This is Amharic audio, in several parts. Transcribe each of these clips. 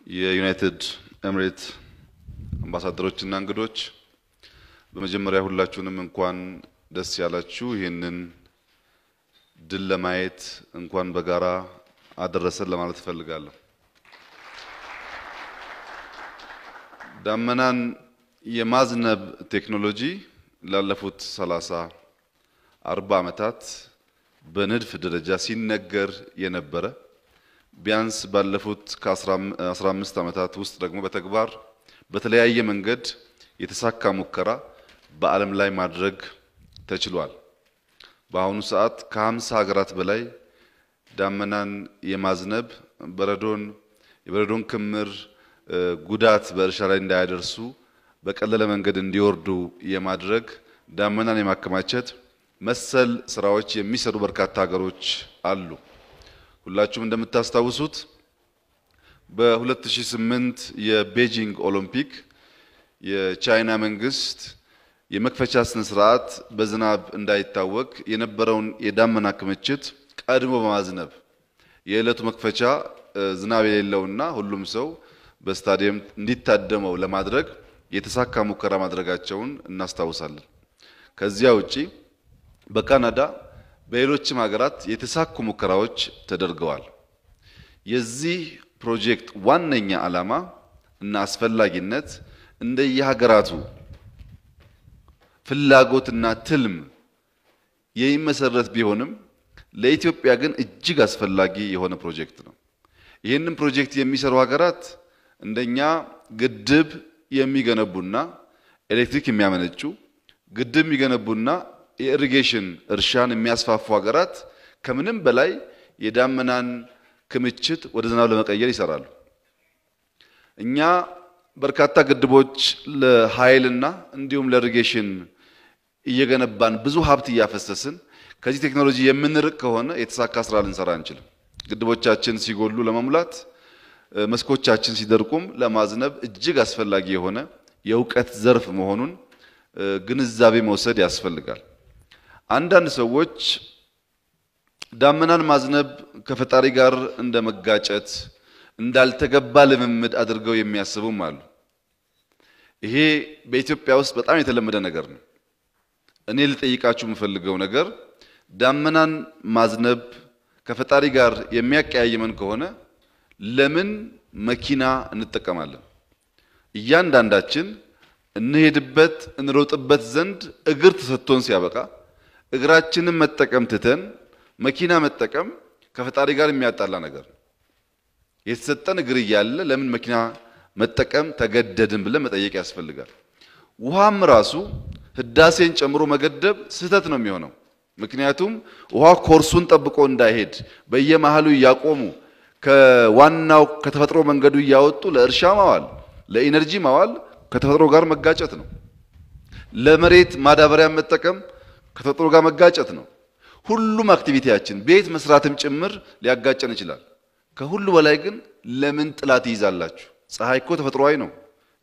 የዩናይትድ ኤሚሬት አምባሳደሮችና እንግዶች በመጀመሪያ ሁላችሁንም እንኳን ደስ ያላችሁ ይሄንን ድል ለማየት እንኳን በጋራ አደረሰን ለማለት ፈልጋለሁ። ዳመናን የማዝነብ ቴክኖሎጂ ላለፉት 40 ዓመታት በንድፍ ደረጃ ሲነገር የነበረ ቢያንስ ባለፉት ከ15 ዓመታት ውስጥ ደግሞ በተግባር በተለያየ መንገድ የተሳካ ሙከራ በዓለም ላይ ማድረግ ተችሏል። በአሁኑ ሰዓት ከ50 ሀገራት በላይ ዳመናን የማዝነብ የበረዶን ክምር ጉዳት በእርሻ ላይ እንዳያደርሱ በቀለለ መንገድ እንዲወርዱ የማድረግ ዳመናን የማከማቸት መሰል ስራዎች የሚሰሩ በርካታ ሀገሮች አሉ። ሁላችሁም እንደምታስታውሱት በ2008 የቤጂንግ ኦሎምፒክ የቻይና መንግስት የመክፈቻ ስነ ስርዓት በዝናብ እንዳይታወቅ የነበረውን የዳመና ክምችት ቀድሞ በማዝነብ የዕለቱ መክፈቻ ዝናብ የሌለውና ሁሉም ሰው በስታዲየም እንዲታደመው ለማድረግ የተሳካ ሙከራ ማድረጋቸውን እናስታውሳለን። ከዚያ ውጪ በካናዳ በሌሎችም ሀገራት የተሳኩ ሙከራዎች ተደርገዋል። የዚህ ፕሮጀክት ዋነኛ ዓላማ እና አስፈላጊነት እንደየሀገራቱ ፍላጎትና ትልም የሚመሰረት ቢሆንም ለኢትዮጵያ ግን እጅግ አስፈላጊ የሆነ ፕሮጀክት ነው። ይህንን ፕሮጀክት የሚሰሩ ሀገራት እንደኛ ግድብ የሚገነቡና ኤሌክትሪክ የሚያመነጩ ግድብ የሚገነቡና የኢሪጌሽን እርሻን የሚያስፋፉ ሀገራት ከምንም በላይ የዳመናን ክምችት ወደ ዝናብ ለመቀየር ይሰራሉ። እኛ በርካታ ግድቦች ለኃይልና እንዲሁም ለኢሪጌሽን እየገነባን ብዙ ሀብት እያፈሰስን ከዚህ ቴክኖሎጂ የምንርቅ ከሆነ የተሳካ ስራ ልንሰራ አንችልም። ግድቦቻችን ሲጎሉ ለመሙላት መስኮቻችን ሲደርቁም ለማዝነብ እጅግ አስፈላጊ የሆነ የእውቀት ዘርፍ መሆኑን ግንዛቤ መውሰድ ያስፈልጋል። አንዳንድ ሰዎች ዳመናን ማዝነብ ከፈጣሪ ጋር እንደመጋጨት እንዳልተገባ ልምምድ አድርገው የሚያስቡም አሉ። ይሄ በኢትዮጵያ ውስጥ በጣም የተለመደ ነገር ነው። እኔ ልጠይቃችሁ የምፈልገው ነገር ዳመናን ማዝነብ ከፈጣሪ ጋር የሚያቀያይመን ከሆነ ለምን መኪና እንጠቀማለን? እያንዳንዳችን እንሄድበት እንሮጥበት ዘንድ እግር ተሰጥቶን ሲያበቃ እግራችንን መጠቀም ትተን መኪና መጠቀም ከፈጣሪ ጋር የሚያጣላ ነገር ነው። የተሰጠን እግር እያለ ለምን መኪና መጠቀም ተገደድን ብለን መጠየቅ ያስፈልጋል። ውሃም ራሱ ህዳሴን ጨምሮ መገደብ ስህተት ነው የሚሆነው። ምክንያቱም ውሃ ኮርሱን ጠብቆ እንዳይሄድ በየመሃሉ ያቆሙ ከዋናው ከተፈጥሮ መንገዱ ያወጡ ለእርሻ ማዋል ለኢነርጂ ማዋል ከተፈጥሮ ጋር መጋጨት ነው። ለመሬት ማዳበሪያ መጠቀም ከተፈጥሮ ጋር መጋጨት ነው። ሁሉም አክቲቪቲያችን ቤት መስራትም ጭምር ሊያጋጨን ይችላል። ከሁሉ በላይ ግን ለምን ጥላት ይይዛላችሁ? ፀሐይ እኮ ተፈጥሯዊ ነው።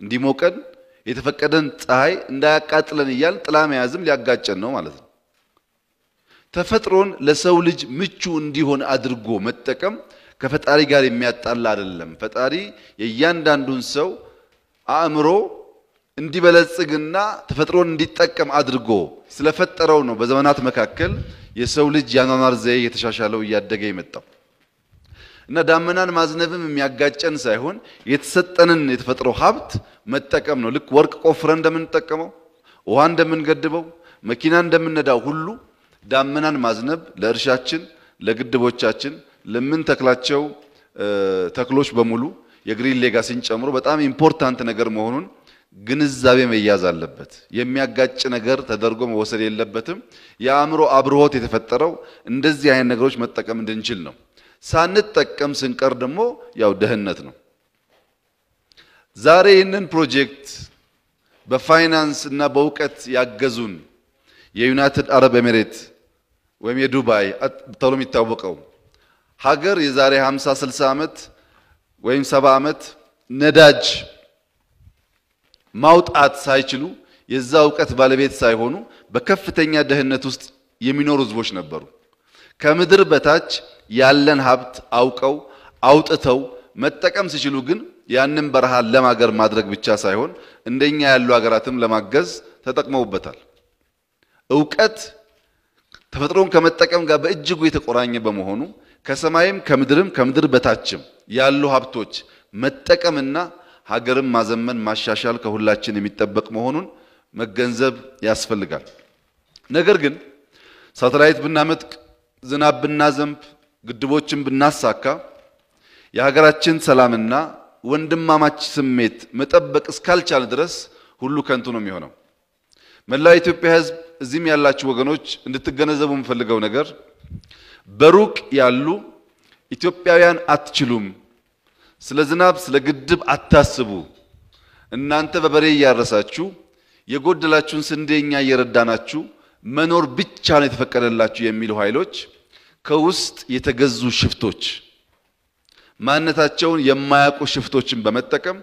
እንዲሞቀን የተፈቀደን ፀሐይ እንዳያቃጥለን እያልን ጥላ መያዝም ሊያጋጨን ነው ማለት ነው። ተፈጥሮን ለሰው ልጅ ምቹ እንዲሆን አድርጎ መጠቀም ከፈጣሪ ጋር የሚያጣላ አይደለም። ፈጣሪ የእያንዳንዱን ሰው አእምሮ እንዲበለጽግና ተፈጥሮን እንዲጠቀም አድርጎ ስለፈጠረው ነው በዘመናት መካከል የሰው ልጅ ያኗኗር ዘዬ የተሻሻለው እያደገ የመጣው። እና ዳመናን ማዝነብም የሚያጋጨን ሳይሆን የተሰጠንን የተፈጥሮ ሀብት መጠቀም ነው። ልክ ወርቅ ቆፍረን እንደምንጠቀመው ውሃ እንደምንገድበው መኪና እንደምንነዳው ሁሉ ዳመናን ማዝነብ ለእርሻችን ለግድቦቻችን ለምን ተክላቸው ተክሎች በሙሉ የግሪን ሌጋሲን ጨምሮ በጣም ኢምፖርታንት ነገር መሆኑን ግንዛቤ መያዝ አለበት። የሚያጋጭ ነገር ተደርጎ መወሰድ የለበትም። የአእምሮ አብርሆት የተፈጠረው እንደዚህ አይነት ነገሮች መጠቀም እንድንችል ነው። ሳንጠቀም ስንቀር ደግሞ ያው ደህነት ነው። ዛሬ ይህንን ፕሮጀክት በፋይናንስ እና በእውቀት ያገዙን የዩናይትድ አረብ ኤሚሬት ወይም የዱባይ ተብሎ የሚታወቀው ሀገር የዛሬ 50-60 ዓመት ወይም 70 ዓመት ነዳጅ ማውጣት ሳይችሉ የዛ ዕውቀት ባለቤት ሳይሆኑ በከፍተኛ ደህነት ውስጥ የሚኖሩ ህዝቦች ነበሩ። ከምድር በታች ያለን ሀብት አውቀው አውጥተው መጠቀም ሲችሉ ግን ያንን በረሃ ለማገር ማድረግ ብቻ ሳይሆን እንደኛ ያሉ ሀገራትም ለማገዝ ተጠቅመውበታል። ዕውቀት ተፈጥሮን ከመጠቀም ጋር በእጅጉ የተቆራኘ በመሆኑ ከሰማይም ከምድር በታችም ያሉ ሀብቶች መጠቀምና ሀገርን ማዘመን ማሻሻል ከሁላችን የሚጠበቅ መሆኑን መገንዘብ ያስፈልጋል። ነገር ግን ሳተላይት ብናመጥቅ ዝናብ ብናዘንብ ግድቦችን ብናሳካ የሀገራችን ሰላምና ወንድማማች ስሜት መጠበቅ እስካልቻለ ድረስ ሁሉ ከንቱ ነው የሚሆነው። መላው ኢትዮጵያ ሕዝብ እዚህም ያላችሁ ወገኖች እንድትገነዘቡ የምፈልገው ነገር በሩቅ ያሉ ኢትዮጵያውያን አትችሉም፣ ስለ ዝናብ ስለ ግድብ አታስቡ፣ እናንተ በበሬ ያረሳችሁ የጎደላችሁን ስንዴኛ እየረዳናችሁ መኖር ብቻ ነው የተፈቀደላችሁ የሚሉ ኃይሎች ከውስጥ የተገዙ ሽፍቶች ማንነታቸውን የማያውቁ ሽፍቶችን በመጠቀም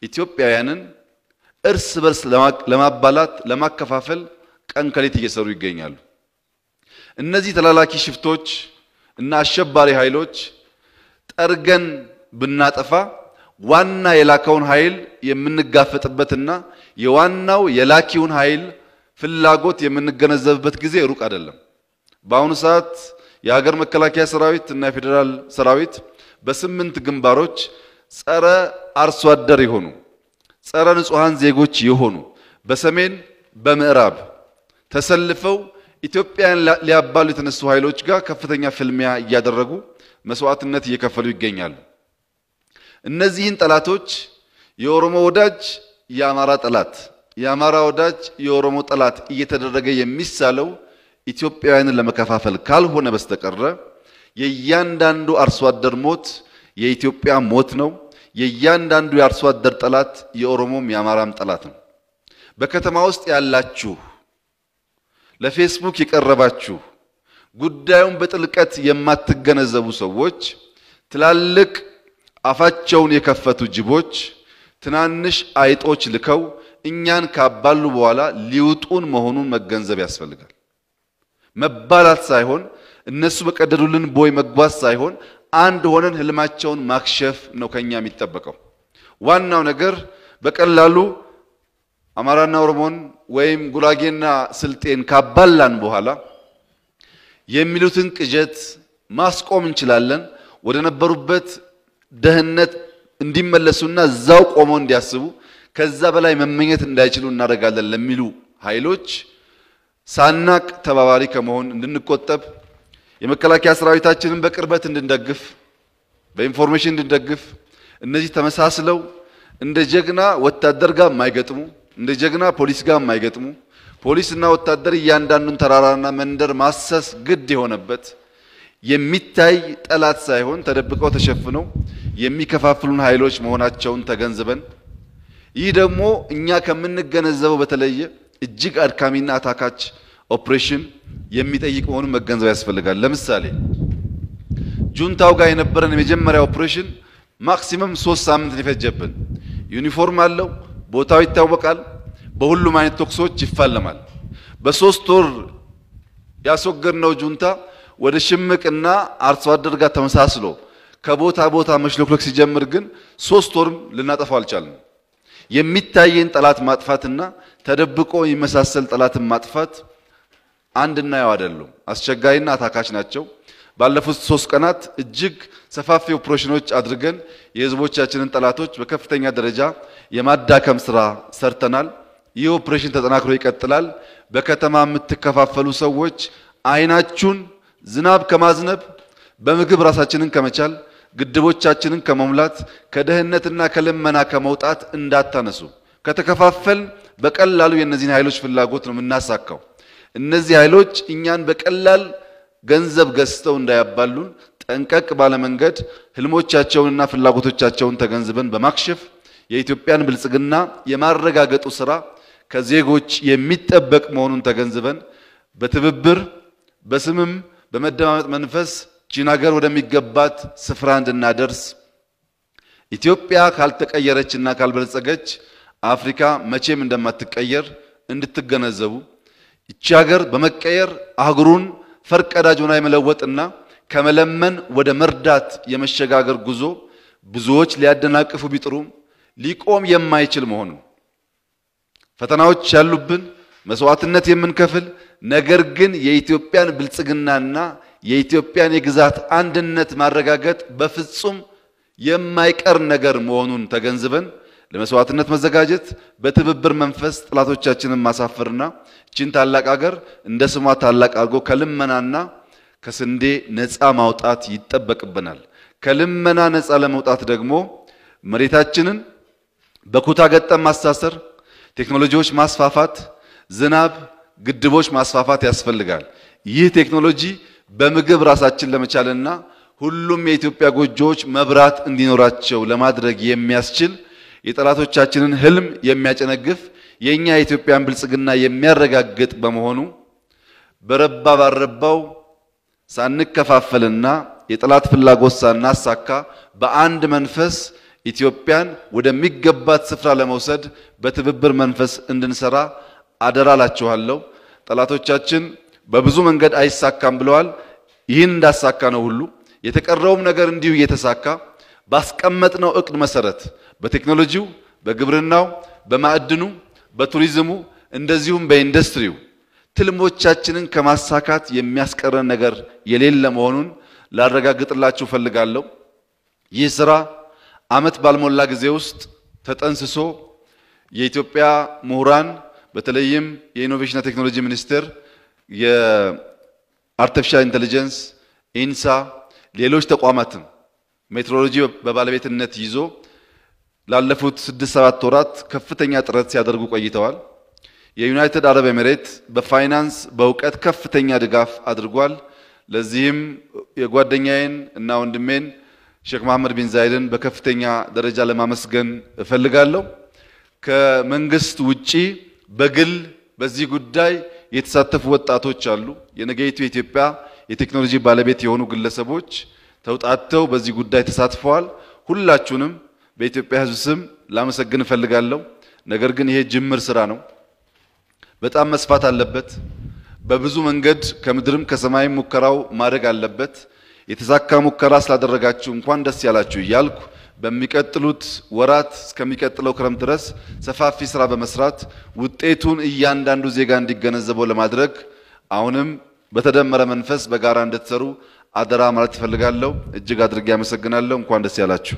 ኢትዮጵያውያንን እርስ በርስ ለማባላት ለማከፋፈል ቀን ከሌት እየሰሩ ይገኛሉ። እነዚህ ተላላኪ ሽፍቶች እና አሸባሪ ኃይሎች ጠርገን ብናጠፋ ዋና የላከውን ኃይል የምንጋፈጥበትና የዋናው የላኪውን ኃይል ፍላጎት የምንገነዘብበት ጊዜ ሩቅ አይደለም። በአሁኑ ሰዓት የሀገር መከላከያ ሰራዊት እና የፌደራል ሰራዊት በ8 ግንባሮች ጸረ አርሶ አደር የሆኑ ጸረ ንጹሃን ዜጎች የሆኑ በሰሜን በምዕራብ ተሰልፈው ኢትዮጵያን ሊያባሉ የተነሱ ኃይሎች ጋር ከፍተኛ ፍልሚያ እያደረጉ መስዋዕትነት እየከፈሉ ይገኛሉ። እነዚህን ጠላቶች የኦሮሞ ወዳጅ የአማራ ጠላት የአማራ ወዳጅ የኦሮሞ ጠላት እየተደረገ የሚሳለው ኢትዮጵያውያንን ለመከፋፈል ካልሆነ በስተቀር የእያንዳንዱ አርሶ አደር ሞት የኢትዮጵያ ሞት ነው። የእያንዳንዱ የአርሶ አደር ጠላት የኦሮሞም የአማራም ጠላት ነው። በከተማ ውስጥ ያላችሁ ለፌስቡክ የቀረባችሁ ጉዳዩን በጥልቀት የማትገነዘቡ ሰዎች ትላልቅ አፋቸውን የከፈቱ ጅቦች ትናንሽ አይጦች ልከው እኛን ካባሉ በኋላ ሊውጡን መሆኑን መገንዘብ ያስፈልጋል። መባላት ሳይሆን እነሱ በቀደዱልን ቦይ መጓዝ ሳይሆን አንድ ሆነን ህልማቸውን ማክሸፍ ነው ከኛ የሚጠበቀው። ዋናው ነገር በቀላሉ አማራና ኦሮሞን ወይም ጉራጌና ስልጤን ካባላን በኋላ የሚሉትን ቅጀት ማስቆም እንችላለን። ወደ ነበሩበት ደህንነት እንዲመለሱና እዛው ቆመው እንዲያስቡ ከዛ በላይ መመኘት እንዳይችሉ እናደርጋለን ለሚሉ ኃይሎች ሳናቅ ተባባሪ ከመሆን እንድንቆጠብ የመከላከያ ሰራዊታችንን በቅርበት እንድንደግፍ በኢንፎርሜሽን እንድንደግፍ እነዚህ ተመሳስለው እንደ ጀግና ወታደር ጋር የማይገጥሙ እንደ ጀግና ፖሊስ ጋር የማይገጥሙ ፖሊስና ወታደር እያንዳንዱን ተራራና መንደር ማሰስ ግድ የሆነበት የሚታይ ጠላት ሳይሆን ተደብቀው ተሸፍነው የሚከፋፍሉን ኃይሎች መሆናቸውን ተገንዝበን ይህ ደግሞ እኛ ከምንገነዘበው በተለየ እጅግ አድካሚና አታካች ኦፕሬሽን የሚጠይቅ መሆኑን መገንዘብ ያስፈልጋል። ለምሳሌ ጁንታው ጋር የነበረን የመጀመሪያ ኦፕሬሽን ማክሲመም 3 ሳምንት ሊፈጀብን ዩኒፎርም አለው፣ ቦታው ይታወቃል፣ በሁሉም አይነት ተኩሶች ይፋለማል። በ3 ወር ያስወገድነው ጁንታ ወደ ሽምቅና አርሶ አደር ጋር ተመሳስሎ ከቦታ ቦታ መሽለክለክ ሲጀምር ግን 3 ወርም ልናጠፋው አልቻልንም። የሚታየን ጠላት ማጥፋትና ተደብቆ የሚመሳሰል ጠላትን ማጥፋት አንድና ያው አይደሉም፣ አስቸጋሪና አታካች ናቸው። ባለፉት 3 ቀናት እጅግ ሰፋፊ ኦፕሬሽኖች አድርገን የህዝቦቻችንን ጠላቶች በከፍተኛ ደረጃ የማዳከም ስራ ሰርተናል። ይህ ኦፕሬሽን ተጠናክሮ ይቀጥላል። በከተማ የምትከፋፈሉ ሰዎች አይናችሁን ዝናብ ከማዝነብ በምግብ ራሳችንን ከመቻል ግድቦቻችንን ከመሙላት ከደህንነትና ከልመና ከመውጣት እንዳታነሱ። ከተከፋፈል በቀላሉ የነዚህን ኃይሎች ፍላጎት ነው የምናሳካው። እነዚህ ኃይሎች እኛን በቀላል ገንዘብ ገዝተው እንዳያባሉን ጠንቀቅ ባለ መንገድ ህልሞቻቸውንና ፍላጎቶቻቸውን ተገንዝበን በማክሸፍ የኢትዮጵያን ብልጽግና የማረጋገጡ ስራ ከዜጎች የሚጠበቅ መሆኑን ተገንዝበን በትብብር በስምም በመደማመጥ መንፈስ ቺን ሀገር ወደሚገባት ስፍራ እንድናደርስ ኢትዮጵያ ካልተቀየረችና ካልበለጸገች አፍሪካ መቼም እንደማትቀየር እንድትገነዘቡ እቺ ሀገር በመቀየር አህጉሩን ፈርቀዳጅ ሆና የመለወጥና ከመለመን ወደ መርዳት የመሸጋገር ጉዞ ብዙዎች ሊያደናቅፉ ቢጥሩም ሊቆም የማይችል መሆኑን ፈተናዎች ያሉብን መስዋዕትነት የምንከፍል ነገር ግን የኢትዮጵያን ብልጽግናና የኢትዮጵያን የግዛት አንድነት ማረጋገጥ በፍጹም የማይቀር ነገር መሆኑን ተገንዝበን ለመስዋዕትነት መዘጋጀት በትብብር መንፈስ ጥላቶቻችንን ማሳፈርና እቺን ታላቅ ሀገር እንደ ስሟ ታላቅ አድርጎ ከልመናና ከስንዴ ነፃ ማውጣት ይጠበቅብናል። ከልመና ነፃ ለመውጣት ደግሞ መሬታችንን በኩታ ገጠም ማስተሳሰር፣ ቴክኖሎጂዎች ማስፋፋት፣ ዝናብ ግድቦች ማስፋፋት ያስፈልጋል። ይህ ቴክኖሎጂ በምግብ ራሳችን ለመቻልና ሁሉም የኢትዮጵያ ጎጆዎች መብራት እንዲኖራቸው ለማድረግ የሚያስችል የጠላቶቻችንን ህልም የሚያጨነግፍ የኛ የኢትዮጵያን ብልጽግና የሚያረጋግጥ በመሆኑ በረባ ባረባው ሳንከፋፈልና የጠላት ፍላጎት ሳናሳካ በአንድ መንፈስ ኢትዮጵያን ወደሚገባት ስፍራ ለመውሰድ በትብብር መንፈስ እንድንሰራ አደራላችኋለሁ። ጠላቶቻችን በብዙ መንገድ አይሳካም ብለዋል። ይህን እንዳሳካ ነው ሁሉ የተቀረውም ነገር እንዲሁ እየተሳካ ባስቀመጥነው እቅድ መሰረት በቴክኖሎጂው፣ በግብርናው፣ በማዕድኑ፣ በቱሪዝሙ እንደዚሁም በኢንዱስትሪው ትልሞቻችንን ከማሳካት የሚያስቀረን ነገር የሌለ መሆኑን ላረጋግጥላችሁ ፈልጋለሁ። ይህ ስራ አመት ባልሞላ ጊዜ ውስጥ ተጠንስሶ የኢትዮጵያ ምሁራን በተለይም የኢኖቬሽንና ቴክኖሎጂ ሚኒስቴር የአርቲፊሻል ኢንተለጀንስ ኢንሳ ሌሎች ተቋማትም ሜትሮሎጂ በባለቤትነት ይዞ ላለፉት 6-7 ወራት ከፍተኛ ጥረት ሲያደርጉ ቆይተዋል። የዩናይትድ አረብ ኤሚሬት በፋይናንስ በእውቀት ከፍተኛ ድጋፍ አድርጓል። ለዚህም የጓደኛዬን እና ወንድሜን ሼክ መሐመድ ቢን ዛይድን በከፍተኛ ደረጃ ለማመስገን እፈልጋለሁ። ከመንግስት ውጪ በግል በዚህ ጉዳይ የተሳተፉ ወጣቶች አሉ። የነገይቱ ኢትዮጵያ የቴክኖሎጂ ባለቤት የሆኑ ግለሰቦች ተውጣጥተው በዚህ ጉዳይ ተሳትፈዋል። ሁላችሁንም በኢትዮጵያ ሕዝብ ስም ላመሰግን እፈልጋለሁ። ነገር ግን ይሄ ጅምር ስራ ነው። በጣም መስፋት አለበት። በብዙ መንገድ ከምድርም ከሰማይም ሙከራው ማድረግ አለበት። የተሳካ ሙከራ ስላደረጋችሁ እንኳን ደስ ያላችሁ እያልኩ በሚቀጥሉት ወራት እስከሚቀጥለው ክረምት ድረስ ሰፋፊ ስራ በመስራት ውጤቱን እያንዳንዱ ዜጋ እንዲገነዘበው ለማድረግ አሁንም በተደመረ መንፈስ በጋራ እንድትሰሩ አደራ ማለት እፈልጋለሁ። እጅግ አድርጌ አመሰግናለሁ። እንኳን ደስ ያላችሁ።